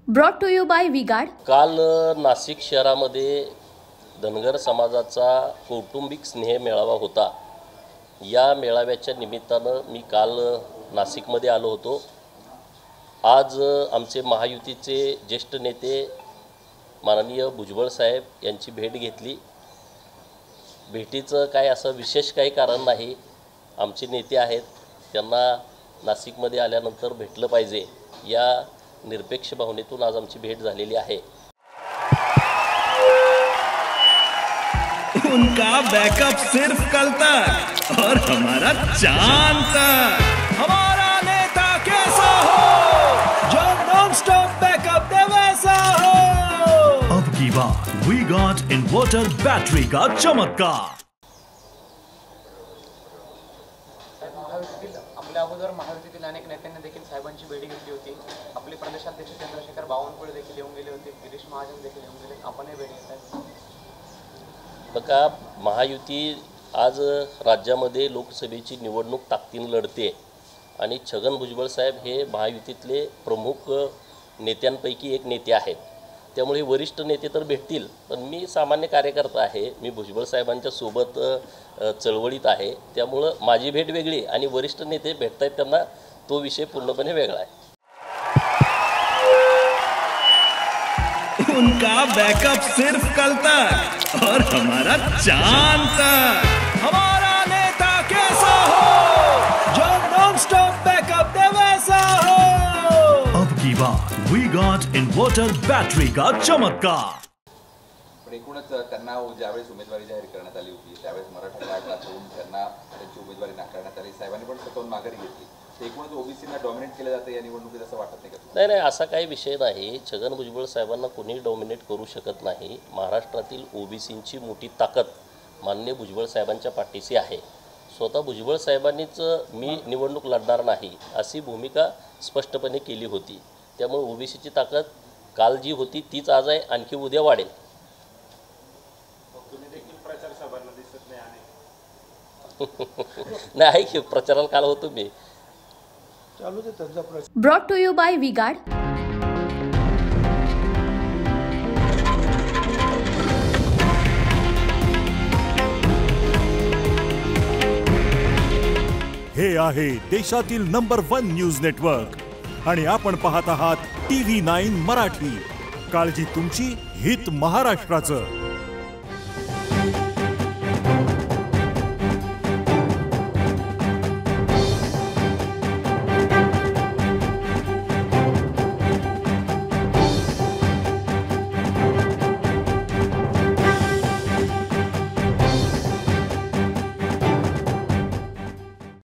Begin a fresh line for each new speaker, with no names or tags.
Brought to you by V-Guard.
काल नाशिक शहरामध्ये धनगर समाजाचा कौटुंबिक स्नेह मेळावा होता। या मेळाव्याच्या निमित्तानं मी काल नाशिकमध्ये आलो होतो। आज आमचे महायुतीचे ज्येष्ठ नेते माननीय भुजबळ साहेब यांची भेट घेतली। भेटीचं काय असं विशेष काही कारण नाही, आमचे नेते आहेत त्यांना नाशिकमध्ये आल्यानंतर भेटलं पाहिजे या निरपेक्ष भावनेतून आज आमची भेट झालेली आहे।
उनका बैकअप सिर्फ कल तक और हमारा चांद तक। हमारा नेता कैसा हो जो नॉन स्टॉप बैकअप दे वैसा हो। अब की बात वी गॉट इन्वर्टर बैटरी का चमत्कार।
आपल्या अगोदर महायुतीतील अनेक नेत्यांनी देखील साहेबांची भेट घेतली होती। आपले प्रदेशाध्यक्ष चंद्रशेखर बावनकुळे देखील येऊन गेले होते, गिरीश महाजन देखील येऊन गेले, आपणही भेट घेत आहेत।
बघा, महायुती आज राज्यामध्ये लोकसभेची निवडणूक ताकदीने लढते आणि छगन भुजबळ साहेब हे महायुतीतले प्रमुख नेत्यांपैकी एक नेते आहेत। त्यामुळे वरिष्ठ नेते तर भेटतील, पण मी सामान्य कार्यकर्ता आहे, मी भुजबळ साहेबांच्या सोबत चळवळीत आहे। त्यामुळं माझी भेट वेगळी आणि वरिष्ठ नेते भेटतायत त्यांना तो विषय पूर्णपणे वेगळा आहे।
उनका बैकअप सिर्फ कल तक और हमारा चांद तक। हमारा नेता कैसा हो जो नॉन स्टॉप बैकअप दे वैसा हो। अब की बात वी गॉट इन्वर्टर बैटरी का चमत्कार।
एकूणच त्यांना ज्यावेळेस उमेदवारी जाहीर करण्यात आली होती त्यावेळेस मराठा आघाडीकडून त्यांना त्यांची उमेदवारी नाकारण्यात आली। साहेबांनी पण स्वतःहून माघारी घेतली। एकूणच ओबीसीना डॉमिनेट केलं जातं या निवडणुकीत असं वाटत नाही का?
नाही, असा काही विषय नाही। छगन भुजबळ साहेबांना कोणी डॉमिनेट करू शकत नाही। महाराष्ट्रातील ओबीसींची मोठी ताकद माननीय भुजबळ साहेबांच्या पाठीशी आहे। स्वतः भुजबळ साहेबांनीच मी निवडणूक लढणार नाही अशी भूमिका स्पष्टपणे केली होती। त्यामुळे ओबीसीची ताकद काल जी होती तीच आज आहे, आणखी उद्या वाढेल। नाही की प्रचाराला काल होतो मी।
Brought to you by V-Guard.
हे आहे देशातील नंबर 1 न्यूज नेटवर्क आणि आपण पाहत आहात TV9 मराठी। काळजी तुमची, हित महाराष्ट्राचं।